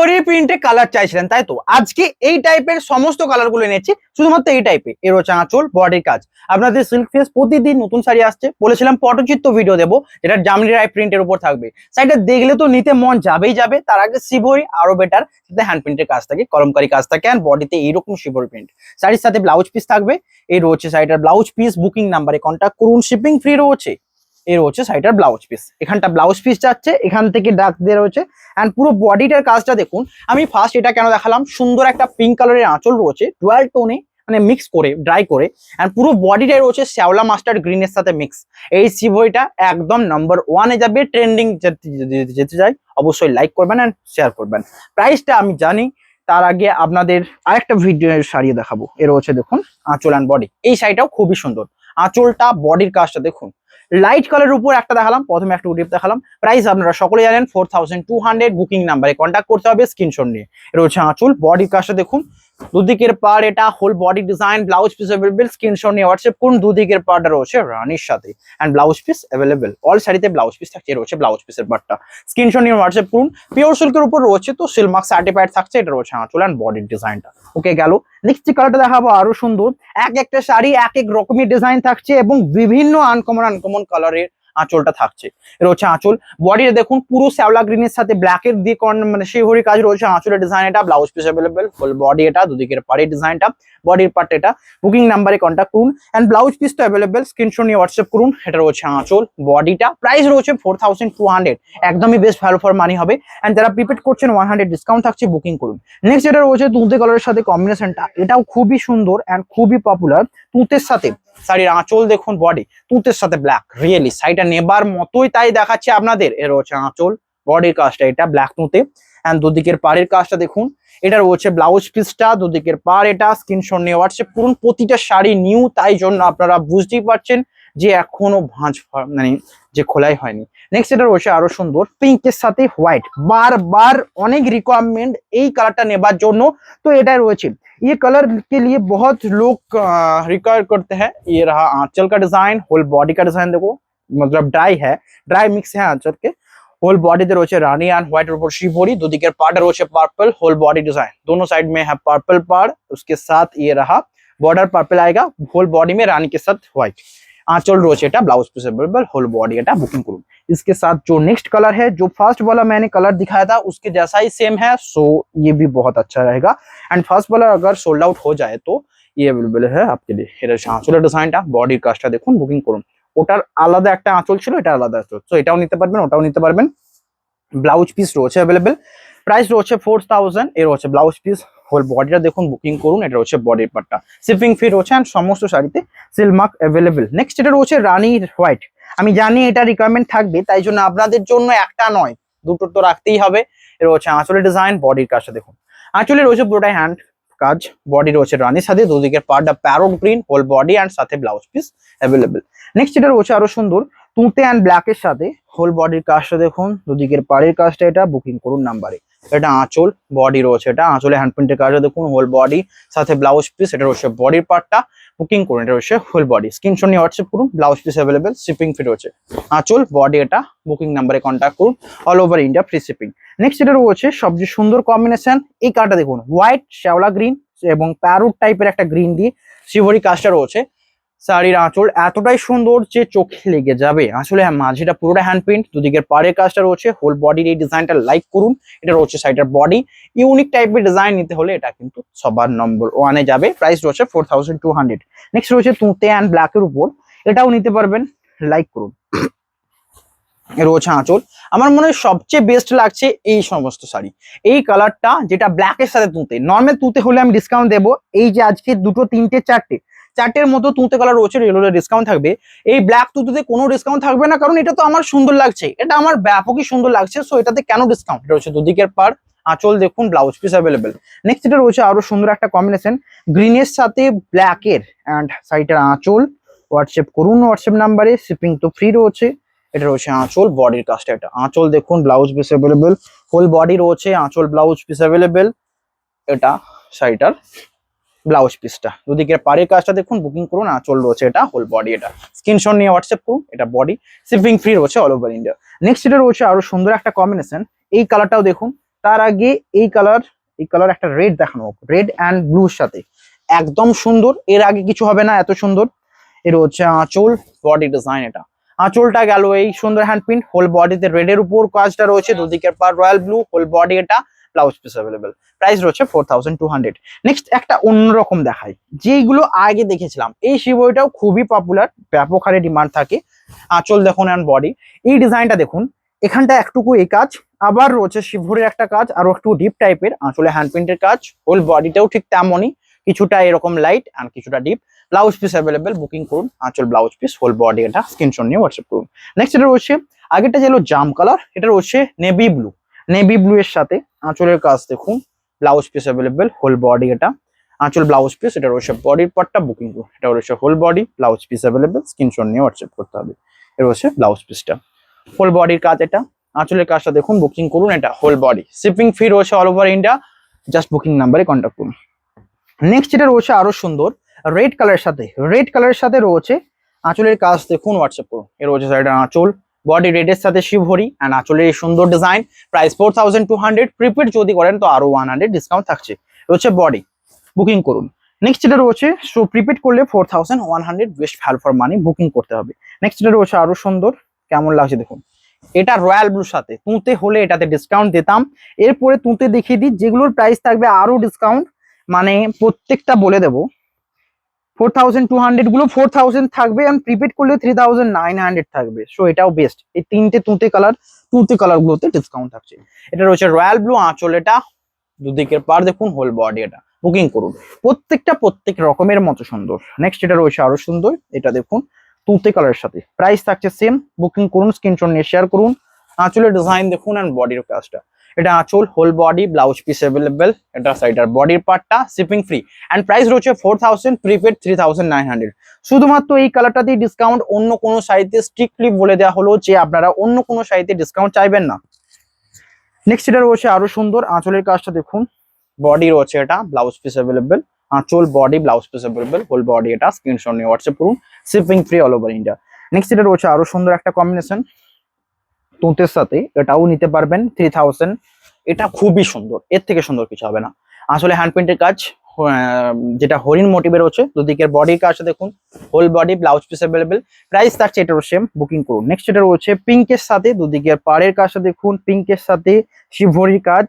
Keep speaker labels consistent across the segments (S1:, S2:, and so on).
S1: শিহরি প্রিন্টে colour চাইছিলেন তাই তো, আজকে এই টাইপের সমস্ত কালার গুলো এনেছি, শুধুমাত্র এই টাইপের। এর হচ্ছে আঁচল, বডির কাজ। আপনাদের সিল্ক ফেস প্রতিদিন নতুন শাড়ি আসছে, বলেছিলাম পটচিত্র ভিডিও দেবো, যেটা জামনি রায় প্রিন্টের উপর থাকবে। শাড়িটা দেখলে তো নিতে মন যাবেই যাবে, তার আগে শিবরি আরো বেটার, সাথে হ্যান্ড প্রিন্টের কাজ থাকে, কলমকারি কাজ থাকে, আর বডিতে এইরকম শিবরি প্রিন্ট। শাড়ির সাথে ব্লাউজ পিস থাকবে। এই রয়েছে শাড়িটার ব্লাউজ পিস, বুকিং নাম্বারে কন্ট্যাক্ট করুন, শিপিং ফ্রি রয়েছে। এই রয়েছে শাড়িটার ব্লাউজ পিস, এখানটা ব্লাউজ পিস যাচ্ছে, এখান থেকে ডাক দিয়ে রয়েছে। এন্ড পুরো বডিটার কাজটা দেখুন। আমি ফার্স্ট এটা কেন দেখালাম, সুন্দর একটা পিঙ্ক কালারের আঁচল রয়েছে, ডুয়াল টোনে মানে মিক্স করে, ড্রাই করে। এন্ড পুরো বডিটাই রয়েছে শ্যাওলা মাস্টার্ড গ্রিনের সাথে মিক্স। এই শিবরিটা একদম নাম্বার 1-এ যাবে, ট্রেন্ডিং যেতে যায়। অবশ্যই লাইক করবেন এন্ড শেয়ার করবেন। প্রাইসটা আমি জানি, তার আগে আপনাদের আরেকটা ভিডিও শাড়ি দেখাবো। এর হচ্ছে দেখুন আঁচল অ্যান্ড বডি। এই শাড়িটাও খুবই সুন্দর, আঁচলটা বডির কাজটা দেখুন। লাইট কালারের উপর একটা দেখালাম, প্রথমে একটা ডিপ দেখালাম। প্রাইস আপনারা সকলে জানেন 4200। বুকিং নাম্বারে কন্ট্যাক্ট করতে হবে স্ক্রিনশট নিয়ে। এটা হচ্ছে আঁচল, বডির কাজটা দেখুন। দুদিকের পার এটা whole body design, blouse piece available. Screenshot নিয়ে হোয়াটসঅ্যাপ করুন। দুদিকের পার্টটা রয়েছে রানির সাথে and blouse piece available. All শাড়িতে ব্লাউজ পিস থাকছে, রয়েছে ব্লাউজ পিসের পার্টটা। স্ক্রিনশট নিয়ে হোয়াটসঅ্যাপ করুন। পিওর সিল্কের উপর রয়েছে, তো সিল্ক মার্ক সার্টিফাইড থাকছে। এটা রয়েছে আঁচল এন্ড বডির ডিজাইনটা। ওকে গেল। নেক্সট কালারটা দেখাবো, আরো সুন্দর। এক একটা শাড়ি এক এক রকমের ডিজাইন থাকছে এবং বিভিন্ন আনকমন কালারের আঁচলটা থাকছে। এটা হচ্ছে আঁচল, বডিটা দেখুন পুরো শ্যাওলা গ্রিনের সাথে ব্ল্যাকের দিয়ে মানে শিহরি কাজ রয়েছে। আঁচলের ডিজাইন এটা, blouse piece available, full body এটা, দুদিকের পাড়ের ডিজাইনটা, বডির পার্ট এটা। বুকিং নাম্বারে কন্ট্যাক্ট করুন এন্ড ব্লাউজ পিস তো অ্যাভেলেবেল, স্ক্রিনশট নিয়ে হোয়াটসঅ্যাপ করুন। এটা রয়েছে আঁচল, বডিটা। প্রাইস রয়েছে 4200, একদমই বেস্ট ভ্যালু ফর মানি হবে। এন্ড যারা প্রিপেড করছেন 100 ডিসকাউন্ট থাকছে, বুকিং করুন। নেক্সট যেটা রয়েছে তুঁতে কালারের সাথে কম্বিনেশনটা, এটাও খুবই সুন্দর এন্ড খুবই পপুলার। তুঁতের সাথে শাড়ির আঁচল দেখুন, বডি তুঁতের সাথে ব্ল্যাক, রিয়েলি শাড়িটা নেবার মতোই তাই দেখাচ্ছে আপনাদের। এর হচ্ছে আঁচল, বডির কাজটা এটা ব্ল্যাক তুঁতে এন্ড দুদিকের পাড়ের কাজটা দেখুন। এটা রয়েছে ব্লাউজ পিসটা, দুদিকের পাড় এটা। স্ক্রিনশট নিয়ে হোয়াটসঅ্যাপ করুন। প্রতিটা শাড়ি নিউ, তাই জন্য আপনারা বুঝতেই পারছেন যে এখনো ভাঁজ মানে যে খোলাই হয়নি। নেক্সট এটা রয়েছে আরো সুন্দর, পিঙ্কের সাথে হোয়াইট। বারবার অনেক রিকোয়ারমেন্ট এই কালারটা নেবার জন্য, তো এটা রয়েছে। ये कलर के लिए बहुत लोग रिक्वायर करते हैं। ये रहा आंचल का डिजाइन, होल बॉडी का डिजाइन देखो, मतलब ड्राई है, ड्राई मिक्स है आंचल के। होल बॉडी दे रोचे रानी एंड व्हाइट ऊपर शिवरी, दो दिकर पार्ट रोचे पर्पल, होल बॉडी डिजाइन दोनों साइड में है पर्पल पार्ट। उसके साथ ये रहा बॉर्डर पर्पल आएगा, होल बॉडी में रानी के साथ व्हाइट। आंचल रोचे এটা blouse piece available, whole body এটা बुकिंग करूँ। इसके साथ जो नेक्स्ट कलर है, जो फर्स्ट वाला मैंने कलर दिखाया था उसके जैसा ही सेम है, सो ये भी बहुत अच्छा रहेगा। एंड फर्स्ट वाला अगर सोल्ड आउट हो जाए तो ये अवेलेबल है आपके लिए। এর আঁচলের ডিজাইনটা, বডির কাজটা দেখুন, বুকিং করুন। ওটার আলাদা একটা আঁচল ছিল, এটা আলাদা আঁচল, সো এটাও নিতে পারবেন, ওটাও নিতে পারবেন। ব্লাউজ পিস রয়েছে অ্যাভেলেবেল, প্রাইস রয়েছে 4000। এর হচ্ছে ব্লাউজ পিস, হোল বডিটা দেখুন, বুকিং করুন। এটা হচ্ছে বডির পার্টটা, শিপিং ফ্রি রয়েছে এন্ড সমস্ত শাড়িতে সিল্ক মার্ক অ্যাভেলেবেল। নেক্সট এটা রয়েছে রানী হোয়াইট। আমি জানি এটা রিকোয়ারমেন্ট থাকবে, তাই জন্য আপনাদের জন্য একটা নয় দুটো তো রাখতেই হবে। এর হচ্ছে আঁচলের ডিজাইন, বডির কাজটা দেখুন। আঁচলে রয়েছে পুরোটাই হ্যান্ড কাজ, বডি রয়েছে রানীর সাথে, দুদিকের পার্টটা parrot green, whole body and সাথে ব্লাউজ পিস অ্যাভেলেবেল। নেক্সট এটা রয়েছে আরো সুন্দর, তুঁতে এন্ড ব্ল্যাকের সাথে হোল বডির কাজটা দেখুন, দুদিকের পাড়ের কাজটা এটা, বুকিং করুন নাম্বারে। এটা আঁচল, বডি রয়েছে এটা, আঁচলে হ্যান্ড প্রিন্টের কাজটা দেখুন, হোল বডি সাথে ব্লাউজ পিস। এটা রয়েছে বডির পার্টটা, বুকিং করুন। এটা রয়েছে হোল বডি, স্ক্রিনশট নিয়ে হোয়াটসঅ্যাপ করুন। Blouse piece available, shipping free রয়েছে। আঁচল, বডি এটা, বুকিং নাম্বারে কন্ট্যাক্ট করুন। All over India free shipping. Next এটা রয়েছে সবচেয়ে সুন্দর কম্বিনেশন, এই কালারটা দেখুন, হোয়াইট শ্যাওলা গ্রিন এবং প্যারোট টাইপের একটা গ্রিন দিয়ে শিবরি কাজটা রয়েছে। শাড়ির আঁচল এতটাই সুন্দর যে চোখে লেগে যাবে। আসলে হ্যাঁ, মাঝেটা পুরোটা হ্যান্ড প্রিন্ট, দুদিকের পাড়ের কাজটা রয়েছে, হোল বডির এই ডিজাইনটা লাইক করুন। এটা রয়েছে শাড়িটার বডি। ইউনিক টাইপের ডিজাইন নিতে হলে এটা কিন্তু সবার নম্বর 1-এ যাবে। প্রাইস রয়েছে 4200। নেক্সট রয়েছে তুঁতে অ্যান্ড ব্ল্যাকের উপর, এটাও নিতে পারবেন, লাইক করুন। রয়েছে আঁচল। আমার মনে হয় সবচেয়ে বেস্ট লাগছে এই সমস্ত শাড়ি, এই কালারটা যেটা ব্ল্যাকের সাথে তুঁতে। নর্মাল তুঁতে হলে আমি ডিসকাউন্ট দেবো, এই যে আজকে দুটো তিনটে চারটের মতো তুঁতে কালার রয়েছে, এগুলোতে ডিসকাউন্ট থাকবে। এই ব্ল্যাক তুঁতেতে কোনো ডিসকাউন্ট থাকবে না, কারণ এটা তো আমার সুন্দর লাগছে, এটা আমার ব্যাপকই সুন্দর লাগছে, সো এটাতে কেন ডিসকাউন্ট। এটা হচ্ছে দুদিকের পার, আঁচল দেখুন, ব্লাউজ পিস অ্যাভেলেবেল। নেক্সট এটা রয়েছে আরো সুন্দর একটা কম্বিনেশন, গ্রিনের সাথে ব্ল্যাকের এন্ড শাড়িটার আঁচল। হোয়াটসঅ্যাপ করুন হোয়াটসঅ্যাপ নাম্বারে, শিপিং তো ফ্রি রয়েছে। এটা রয়েছে আঁচল, বডির কাজটা এটা, আঁচল দেখুন, blouse piece available, whole body রয়েছে, আঁচল ব্লাউজ পিস অ্যাভেলেবেল। এটা শাড়িটার ব্লাউজ পিসটা, দুদিকের পাড়ের কাজটা দেখুন, বুকিং করুন। আঁচল রয়েছে এটা, হোল বডি এটা, স্ক্রিনশট নিয়ে হোয়াটসঅ্যাপ করুন। এটা বডি, শিপিং ফ্রি রয়েছে অল ওভার ইন্ডিয়া। নেক্সট এটা রয়েছে আরো সুন্দর একটা কম্বিনেশন, এই কালারটাও দেখুন, তার আগে এই কালার একটা রেড দেখানো, রেড অ্যান্ড ব্লুর সাথে একদম সুন্দর, এর আগে কিছু হবে না এত সুন্দর। এর হচ্ছে আঁচল, বডি ডিজাইন, এটা আঁচলটা গেল এই সুন্দর হ্যান্ড প্রিন্ট, হোল বডিতে রেড এর উপর কাজটা রয়েছে, দুদিকের পার রয়্যাল ব্লু, হোল বডি এটা, ব্লাউজ পিস অ্যাভেলেবেল, প্রাইস রয়েছে 4200। নেক্সট একটা অন্যরকম দেখাই, যেইগুলো আগে দেখেছিলাম, এই শিবইটাও খুবই পপুলার, ব্যাপক হারে ডিমান্ড থাকে। আঁচল দেখুন অ্যান্ড বডি, এই ডিজাইনটা দেখুন, এখানটা একটুকু এই কাজ, আবার রয়েছে শিবভরির একটা কাজ, আরো একটু ডিপ টাইপের আঁচলে হ্যান্ড প্রিন্টের কাজ, হোল বডিটাও ঠিক তেমনই, কিছুটা এরকম লাইট আর কিছুটা deep. Blouse piece available, booking করুন, আঁচল ব্লাউজ পিস, হোল বডি এটা, স্ক্রিনশট নিয়ে হোয়াটসঅ্যাপ করুন। নেক্সট এটা রয়েছে, আগেরটা যেন জাম কালার, এটা রয়েছে নেভি ব্লু, নেভি ব্লু এর সাথে আঁচলের কাজ দেখুন, blouse piece available, whole body এটা, আঁচল ব্লাউজ পিস, এটা রয়েছে বডির পার্টটা, বুকিং করুন, এটা রয়েছে whole body, blouse piece available, screenshot নিয়ে হোয়াটসঅ্যাপ করতে হবে। এটা রয়েছে ব্লাউজ পিসটা, হোল বডির কাজ এটা, আঁচলের কাজটা দেখুন, বুকিং করুন, এটা হোল বডি, শিপিং ফ্রি রয়েছে all over India, just booking নাম্বারে কন্ট্যাক্ট করুন। নেক্সট এটা রয়েছে আরো সুন্দর রেড কালারের সাথে রয়েছে আঁচলের কাজ দেখুন, হোয়াটসঅ্যাপ করুন। এর রয়েছে সাইডে আঁচল, বডি রেডের সাথে শিবহরি অ্যান্ড আঁচলের এই সুন্দর ডিজাইন, প্রাইস 4200, প্রিপেড যদি করেন তো আরো 100 ডিসকাউন্ট থাকছে। রয়েছে বডি, বুকিং করুন। নেক্সট এটা রয়েছে, সো প্রিপেড করলে 4100, best value for money, booking করতে হবে। নেক্সট এটা রয়েছে আরো সুন্দর, কেমন লাগছে দেখুন, এটা রয়্যাল ব্লুর সাথে, তুঁতে হলে এটাতে ডিসকাউন্ট দিতাম, এরপরে তুঁতে দেখিয়ে দিই যেগুলোর প্রাইস থাকবে আরো ডিসকাউন্ট, মানে প্রত্যেকটা বলে দেবো। 4200 গুলো 4000 থাকবে, এবং প্রিপেড করলে 3900 থাকবে, সো এটাও বেস্ট। এই তিনটে তুঁতে কালার গুলোতে ডিসকাউন্ট থাকছে। এটা রয়েছে রয়্যাল ব্লু, আঁচল এটা, দুদিকের পার দেখুন, হোল বডি এটা, বুকিং করুন। প্রত্যেক রকমের মতো সুন্দর। নেক্সট এটা রয়েছে আরো সুন্দর, এটা দেখুন তুঁতে কালারের সাথে, প্রাইস থাকছে সেম, বুকিং করুন, স্ক্রিনশট নিয়ে শেয়ার করুন। আঁচলের ডিজাইন দেখুন অ্যান্ড বডির কাজটা, এটা আঁচল, whole body, blouse piece available, এটা সাইডার বডির পার্টটা, শিপিং ফ্রি অ্যান্ড প্রাইস রয়েছে 4000, প্রিপেড 3900। শুধুমাত্র এই কালারটাতেই ডিসকাউন্ট, অন্য কোনো সাইটে স্ট্রিক্টলি বলে দেওয়া হলো যে আপনারা অন্য কোনো সাইটে ডিসকাউন্ট চাইবেন না। নেক্সট এটা রয়েছে আরো সুন্দর, আঁচলের কাজটা দেখুন, বডি রয়েছে এটা, ব্লাউজ পিস অ্যাভেলেবেল, আঁচল body blouse piece available, whole body এটা, স্ক্রিনশট নিয়ে হোয়াটসঅ্যাপ করুন, shipping free all over India. Next এটা রয়েছে আরো সুন্দর একটা কম্বিনেশন, তুঁতের সাথে এটাও নিতে পারবেন 3000, এটা খুবই সুন্দর, এর থেকে সুন্দর কিছু হবে না। আসলে হ্যান্ড প্রিন্টের কাজ, যেটা হরিণ মোটিভের রয়েছে, দুদিকের বডির কাজটা দেখুন, whole body, blouse piece available, price থাকছে এটারও সেম, বুকিং করুন। নেক্সট এটা রয়েছে পিঙ্কের সাথে, দুদিকের পাড়ের কাজটা দেখুন, পিঙ্কের সাথে শিবহরির কাজ,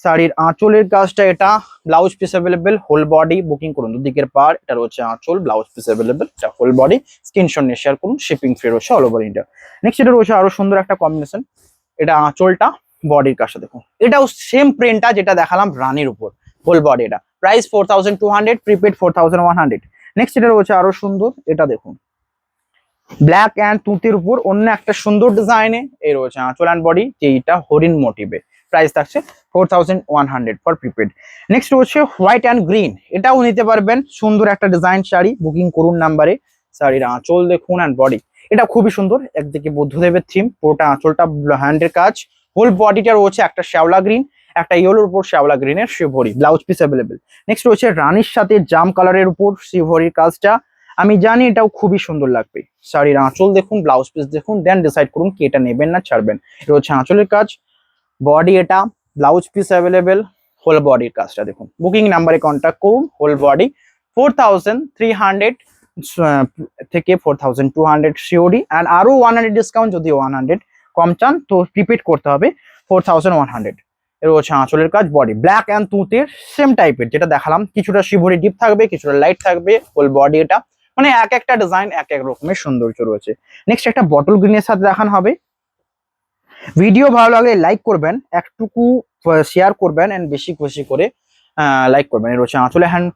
S1: শাড়ির আঁচলের কাজটা এটা, blouse piece available, whole body, booking করুন, দুদিকের পাড়, এটা রয়েছে আঁচল, ব্লাউজ পিস অ্যাভেলেবেল, এটা হোল বডি, স্ক্রিনশট নিয়ে শেয়ার করুন, শিপিং ফ্রি রয়েছে অল ওভার ইন্ডিয়া। নেক্সট এটা রয়েছে আরো সুন্দর একটা কম্বিনেশন, এটা আঁচলটা, বডির কাজটা দেখুন, এটাও সেম প্রিন্টটা যেটা দেখালাম রানীর উপর, হোল বডি এটা, প্রাইস 4200, প্রিপেড 4100। নেক্সট এটা রয়েছে আরো সুন্দর, এটা দেখুন ব্ল্যাক অ্যান্ড তুঁতের উপর অন্য একটা সুন্দর ডিজাইনে, এই রয়েছে আঁচল অ্যান্ড বডি, যেটা হরিণ মোটিভে, প্রাইস থাকছে 4100 ফর প্রিপেড। নেক্সট রয়েছে হোয়াইট অ্যান্ড গ্রিন, এটাও নিতে পারবেন, সুন্দর একটা ডিজাইন শাড়ি, বুকিং করুন নাম্বারে। শাড়ির আঁচল দেখুন অ্যান্ড বডি, এটা খুবই সুন্দর, একদিকে বুদ্ধদেবের থিম, পুরোটা আঁচলটা হ্যান্ডের কাজ, হোল বডিটা রয়েছে একটা শ্যাওলা গ্রিন, একটা ইয়েলোর উপর শ্যাওলা গ্রিনের Shivhari, blouse piece available. Next রয়েছে রানীর সাথে জাম কালারের উপর শিবহরির কাজটা, আমি জানি এটাও খুবই সুন্দর লাগবে। শাড়ির আঁচল দেখুন, ব্লাউজ পিস দেখুন, দেন ডিসাইড করুন কি এটা নেবেন না ছাড়বেন। এটা হচ্ছে আঁচলের কাজ, বডি এটা, ব্লাউজ পিস অ্যাভেলেবেল, হোল বডির কাজটা দেখুন, বুকিং নাম্বারে কন্ট্যাক্ট করুন। হোল বডি 4300 থেকে 4200 সিওডি, অ্যান্ড আরো 100 ডিসকাউন্ট, যদি 100 কম চান তো প্রিপেড করতে হবে 4100। এর হচ্ছে আঁচলের কাজ, বডি ব্ল্যাক অ্যান্ড তুঁতের সেম টাইপের যেটা দেখালাম, কিছুটা শিবহরি ডিপ থাকবে, কিছুটা লাইট থাকবে, হোল বডি এটা, মানে এক একটা ডিজাইন এক এক রকমের সৌন্দর্য রয়েছে। নেক্সট একটা বটল গ্রিনের সাথে দেখানো হবে। ভিডিও ভালো লাগলে লাইক করবেন, একটুকু শেয়ার করবেন, এন্ড বেশি বেশি করে লাইক করবেন। এর হচ্ছে আঁচলে হ্যান্ড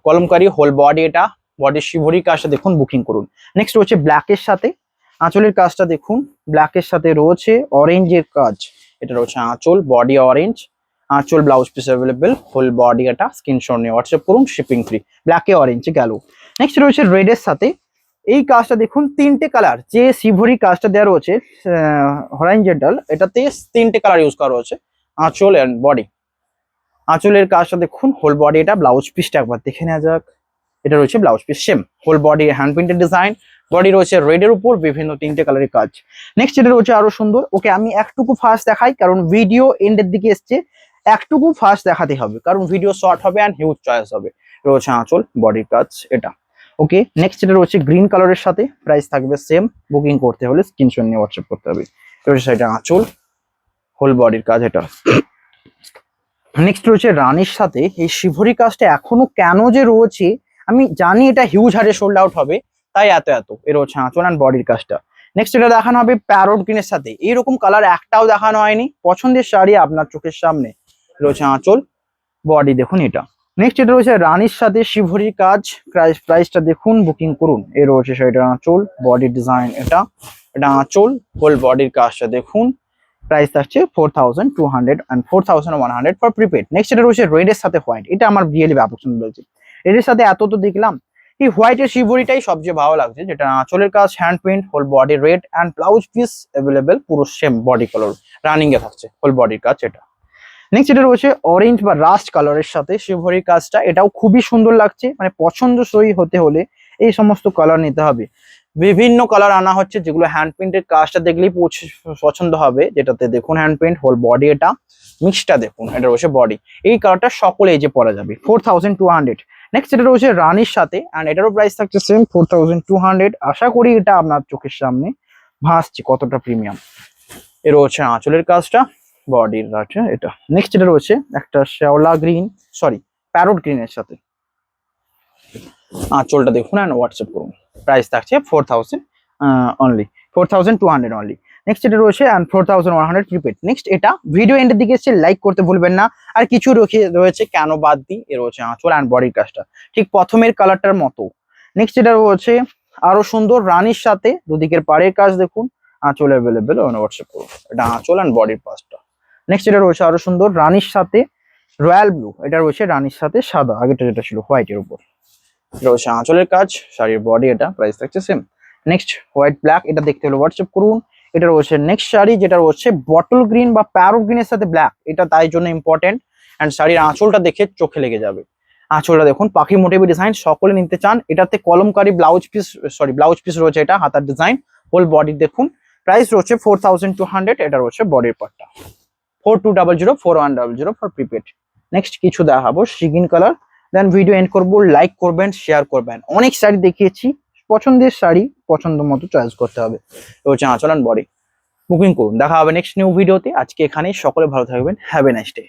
S1: কলমকারি, হোল বডি এটা, বডির শিবহরি কাজটা দেখুন, বুকিং করুন। নেক্সট হচ্ছে ব্ল্যাকের সাথে আঁচলের কাজটা দেখুন, ব্ল্যাকের সাথে রয়েছে অরেঞ্জের কাজ, এটা রয়েছে আঁচল, বডি অরেঞ্জ, আঁচল blouse piece available, whole body এটা, স্ক্রিনশট নিয়ে হোয়াটসঅ্যাপ করুন, শিপিং ফ্রি। ব্ল্যাকে অরেঞ্জে গেল। নেক্সট রয়েছে রেডের সাথে, এই কাজটা দেখুন, তিনটে কালার, যে শিবহরি কাজটা দেওয়া রয়েছে হরাইজন্টাল, এটাতে তিনটে কালার ইউজ করা রয়েছে, আঁচল এন্ড বডি। আঁচলের কাজটা দেখুন, হোল বডি এটা, ব্লাউজ পিসটা একবার দেখে নেওয়া যাক, এটা রয়েছে blouse piece same, whole body hand printed design, body রয়েছে রেডের উপর বিভিন্ন তিনটে কালারের কাজ। নেক্সট এটা রয়েছে আরো সুন্দর। ওকে, আমি একটুকু ফার্স্ট দেখাই কারণ ভিডিও এন্ডের দিকে এসছে, একটুকু ফার্স্ট দেখাতে হবে কারণ ভিডিও শর্ট হবে অ্যান্ড হিউজ চয়েস হবে। রয়েছে আঁচল, বডির কাজ এটা। ওকে, নেক্সট এটা রয়েছে গ্রিন কালারের সাথে, প্রাইস থাকবে সেম, বুকিং করতে হলে স্ক্রিনশট নিয়ে হোয়াটসঅ্যাপ করতে হবে। রয়েছে এটা আঁচল, হোল বডির কাজ এটা। নেক্সট রয়েছে রানীর সাথে এই শিভরি কাজটা এখনো কেন যে রয়েছে, আমি জানি এটা হিউজ হারে সোল্ড আউট হবে, তাই এত এর রয়েছে আঁচল অ্যান্ড বডির কাজটা। নেক্সট এটা দেখানো হবে প্যারোট গ্রিনের সাথে, এইরকম কালার একটাও দেখানো হয়নি, পছন্দের শাড়ি আপনার চোখের সামনে। রয়েছে আঁচল, বডি দেখুন এটা। নেক্সট এটা রয়েছে রানীর সাথে শিভরির কাজ, প্রাইসটা দেখুন, বুকিং করুন। এ রয়েছে সেটা আঁচল, বডি ডিজাইন এটা, এটা আঁচল, হোল বডির কাজটা দেখুন। প্রাইস থাকছে 4200 and 4100 ফর প্রিপেড। নেক্সট এটা রয়েছে রেডের সাথে হোয়াইট, এটা আমার রিয়েলি ব্যাপক সুন্দর লাগছে। রেডের সাথে এত তো দেখলাম, এই হোয়াইটের শিভরিটাই সবচেয়ে ভালো লাগছে, যেটা আঁচলের কাজ, hand print, whole body red and blouse piece available, পুরো সেম বডি কালার রানিং এ থাকছে, হোল বডির কাজ এটা। নেক্সট এটা রয়েছে অরেঞ্জ বা রাস্ট কালারের সাথে শিভরির কাজটা, এটাও খুবই সুন্দর লাগছে, মানে পছন্দসই হতে হলে এই সমস্ত কালার নিতে হবে। বিভিন্ন কালার আনা হচ্ছে যেগুলো হ্যান্ড প্রিন্টের কাজটা দেখলেই পছন্দ হবে, যেটাতে দেখুন হ্যান্ড প্রিন্ট, হোল বডি এটা, মিক্সটা দেখুন, এটা রয়েছে বডি। এই কালারটা সকলে এজে পরা যাবে, 4200। নেক্সট এটা রয়েছে রানীর সাথে অ্যান্ড এটারও প্রাইস থাকছে সেম 4200। আশা করি এটা আপনার চোখের সামনে ভাসছে কতটা প্রিমিয়াম। এ রয়েছে আঁচলের কাজটা, বডির আছে এটা। নেক্সট এটা রয়েছে একটা শ্যাওলা গ্রিন, সরি প্যারোট গ্রিনের সাথে, আঁচলটা দেখুন অ্যান্ড হোয়াটসঅ্যাপ করুন। প্রাইস থাকছে 4000 অনলি, 4200 অনলি। নেক্সট এটা রয়েছে অ্যান্ড 4100 প্রিপেড। নেক্সট এটা ভিডিও এন্ডের দিকে এসে লাইক করতে ভুলবেন না। আর কিছু রয়েছে কেন বাদ দিই, এ রয়েছে আঁচল অ্যান্ড বডির কাজটা ঠিক প্রথমের কালারটার মতো। নেক্সট এটা রয়েছে আরো সুন্দর রানীর সাথে, দুদিকের পাড়ের কাজ দেখুন, আঁচল অ্যাভেলেবেল, হোয়াটসঅ্যাপ করুন। এটা আঁচল অ্যান্ড বডির কাজটা। নেক্সট এটা রয়েছে আরো সুন্দর রানীর সাথে রয়্যাল ব্লু, এটা রয়েছে রানীর সাথে সাদা, আগেটা যেটা ছিল হোয়াইটের উপর। রয়েছে আঁচলের কাজ, শাড়ির বডি এটা, প্রাইস থাকছে সেম। নেক্সট হোয়াইট ব্ল্যাক, এটা দেখতে হলে হোয়াটসঅ্যাপ করুন। এটা রয়েছে নেক্সট শাড়ি, যেটা রয়েছে বটল গ্রিন বা প্যারোট গ্রিনের সাথে ব্ল্যাক, এটা তাই জন্য ইম্পর্টেন্ট। অ্যান্ড শাড়ির আঁচলটা দেখে চোখে লেগে যাবে। আঁচলটা দেখুন পাখি মোটিভ ডিজাইন, সকলে নিতে চান। এটাতে কলমকারি ব্লাউজ পিস রয়েছে, এটা হাতার ডিজাইন, হোল বডি দেখুন। প্রাইস রয়েছে 4200, এটা রয়েছে বডির পার্টটা। 4200 4100 ফর প্রিপেড। নেক্সট কিছু দেখাবো সিগিন কালার, দেন ভিডিও এন্ড করবো। লাইক করবেন, শেয়ার করবেন। অনেক শাড়ি দেখিয়েছি, পছন্দের শাড়ি পছন্দ মতো চয়েস করতে হবে। রয়েছে আঁচল অ্যান্ড বডি, বুকিং করুন। দেখা হবে নেক্সট নিউ ভিডিওতে। আজকে এখানেই, সকলে ভালো থাকবেন, হ্যাভ এ নাইস ডে।